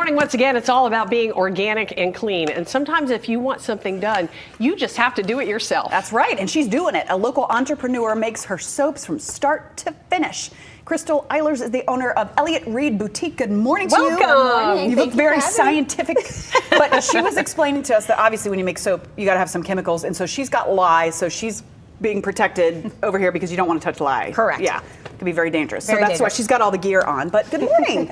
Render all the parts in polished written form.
Morning once again, it's all about being organic and clean. And sometimes if you want something done, you just have to do it yourself. That's right, and she's doing it. A local entrepreneur makes her soaps from start to finish. Crystal Eilers is the owner of Elliott Reed Boutique. Good morning to you. Welcome. You look very scientific. But she was explaining to us that obviously when you make soap, you got to have some chemicals. And so she's got lye, so she's being protected over here because you don't want to touch lye. Correct. Yeah, it can be very dangerous. Very so that's why dangerous. she's got all the gear on. But good morning.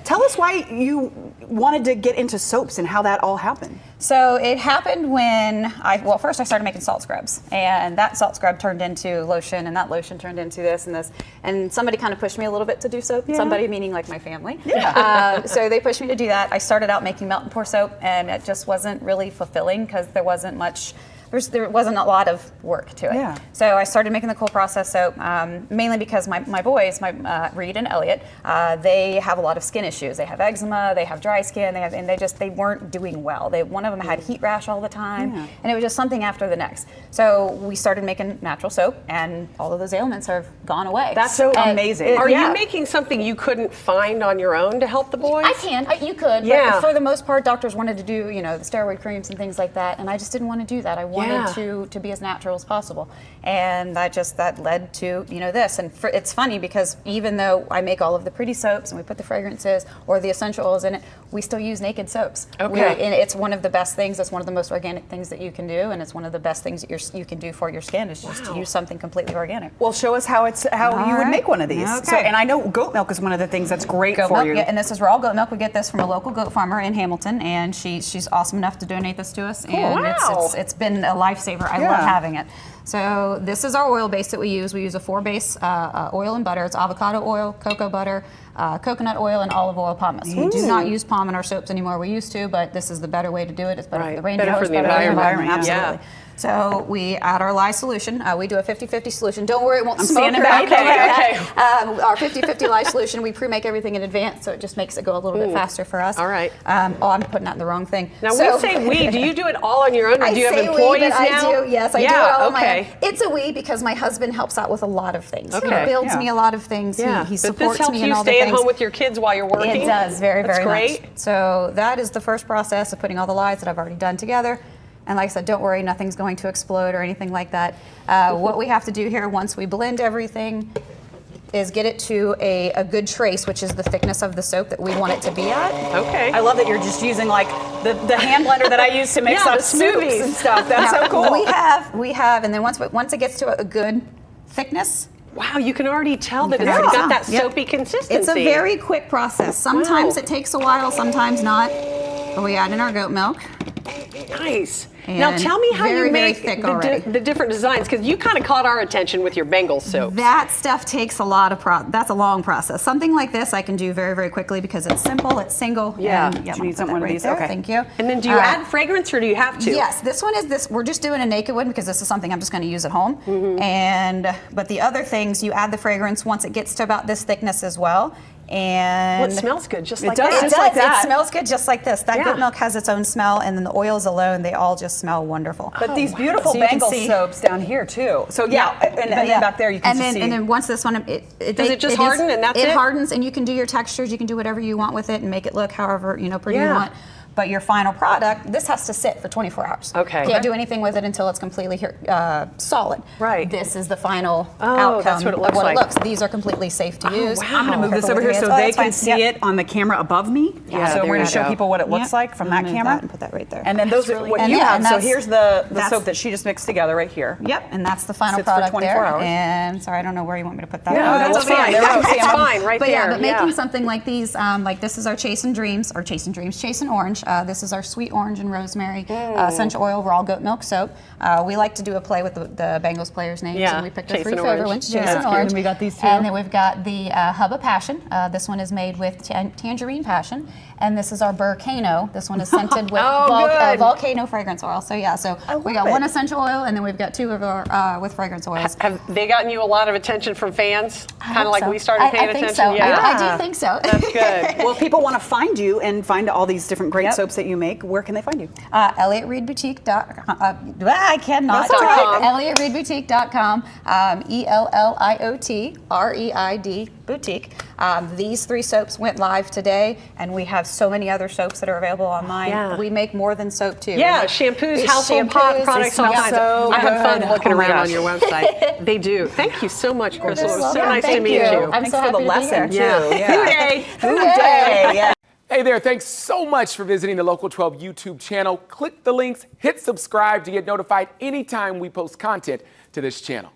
Tell us why you wanted to get into soaps and how that all happened. So it happened when first I started making salt scrubs, and that salt scrub turned into lotion, and that lotion turned into this and this. And somebody kind of pushed me a little bit to do soap. Yeah. Somebody meaning like my family. Yeah. So they pushed me to do that. I started out making melt and pour soap, and it just wasn't really fulfilling because there wasn't a lot of work to it. Yeah. So I started making the cold process soap, mainly because my boys, Reed and Elliot, they have a lot of skin issues. They have eczema, they have dry skin, they weren't doing well. One of them had heat rash all the time, and it was just something after the next. So we started making natural soap, and all of those ailments have gone away. That's so amazing. Are you making something you couldn't find on your own to help the boys? I can. You could. Yeah. But for the most part, doctors wanted to do, the steroid creams and things like that, and I just didn't want to do that. I wanted to be as natural as possible, and that led to this. And it's funny because even though I make all of the pretty soaps and we put the fragrances or the essential oils in it, we still use naked soaps. Okay. And it's one of the best things. It's one of the most organic things that you can do, and it's one of the best things that you can do for your skin is just to use something completely organic. Well, show us how you would make one of these. Okay. So, and I know goat milk is one of the things that's great for you. Yeah, and this is raw goat milk. We get this from a local goat farmer in Hamilton, and she's awesome enough to donate this to us. And it's been a lifesaver. I love having it. So this is our oil base that we use. We use a 4-base oil and butter. It's avocado oil, cocoa butter, coconut oil, and olive oil pumice. We do not use palm in our soaps anymore. We used to, but this is the better way to do it. It's better for the rainbow. Better for the environment. Yeah. Absolutely. So we add our lye solution. We do a 50-50 solution. Don't worry, it won't smoke. standing back. Okay. Our 50-50 lye solution, we pre-make everything in advance, so it just makes it go a little bit faster for us. All right. I'm putting that in the wrong thing. Now we say we. Do you do it all on your own, or do you have employees now? I do. Yes, I do it all on my own. Okay. It's a we because my husband helps out with a lot of things. Okay. He builds me a lot of things. Yeah. He But supports this helps me in you all the stay things. at home with your kids while you're working? It does, very, very great. much. So that is the first process of putting all the lyes that I've already done together. And like I said, don't worry, nothing's going to explode or anything like that. What we have to do here once we blend everything is get it to a good trace, which is the thickness of the soap that we want it to be at. Okay. I love that you're just using like the hand blender that I use to mix up soups and stuff. That's so cool. We have, and then once it gets to a good thickness. Wow, you can already tell that it's got that soapy consistency. It's a very quick process. Sometimes it takes a while, sometimes not. But we add in our goat milk. Nice. Now tell me how you make the different designs, because you kind of caught our attention with your Bengals soap. That stuff takes a lot of that's a long process. Something like this I can do very, very quickly because it's simple, it's single. Yeah. And, Do you need one of these? there. Okay. Thank you. And then do you add fragrance, or do you have to? Yes, this one is this. We're just doing a naked one because this is something I'm just going to use at home. But the other things, you add the fragrance once it gets to about this thickness as well. And well, it smells good, just like does, that. just like that. It smells good, just like this. That goat milk has its own smell, and then the oils alone, they all just smell wonderful. But these beautiful So you can Bengal see- soaps down here too. So and back there you can see. And then once this one, Does it just harden and that's it? It hardens, and you can do your textures. You can do whatever you want with it and make it look however pretty you want. But your final product, this has to sit for 24 hours. Okay. Can't do anything with it until it's completely solid. Right. This is the final that's outcome what it looks of what like. it looks. These are completely safe to use. wow. I'm going to move this over here so they can see it on the camera above me. Yeah, so there we're going you to show go. people what it looks like from that Move camera. and put that right there. And then those are what And you yeah, have. and So that's- here's the that's- soap that she just mixed together right here. Yep, and that's the final Sits for product 24 there. hours. And sorry, I don't know where you want me to put that. No, that's over here. fine. There we go. It's fine, right But there. yeah, but making something like these, like this is our Chasing Dreams, Chasing Orange. This is our Sweet Orange and Rosemary essential oil raw goat milk soap. We like to do a play with the Bengals players' names, Yeah, and we picked our Chasing 3 favorite Orange. ones, Yeah, Chasing that's cute. Orange. And we got these two. And then we've got the Hub of Passion. This one is made with Tangerine Passion. And this is our Burcano. This one is scented with volcano fragrance oil. So yeah, we got one essential oil, and then we've got 2 of our with fragrance oils. Have they gotten you a lot of attention from fans? Kind of like we started paying I think attention? so. Yeah. I do think so. That's good. Well, if people want to find you and find all these different great soaps that you make, where can they find you? ElliottReedBoutique.com. I cannot That's talk. .com. ElliottReedBoutique.com. ELLIOTREID Boutique. These 3 soaps went live today, and we have so many other soaps that are available online. Yeah. We make more than soap too. Yeah, shampoos, household shampoos, products, they all smell kinds. so I have fun good. looking Oh my around on gosh. your website. They do. Thank you so much, Crystal. It was so Yeah, nice to thank meet you. I'm Thanks so for the happy to be lesson, here. too. Yeah. Hooray! Hooray! Yeah. Hey there, thanks so much for visiting the Local 12 YouTube channel. Click the links, hit subscribe to get notified anytime we post content to this channel.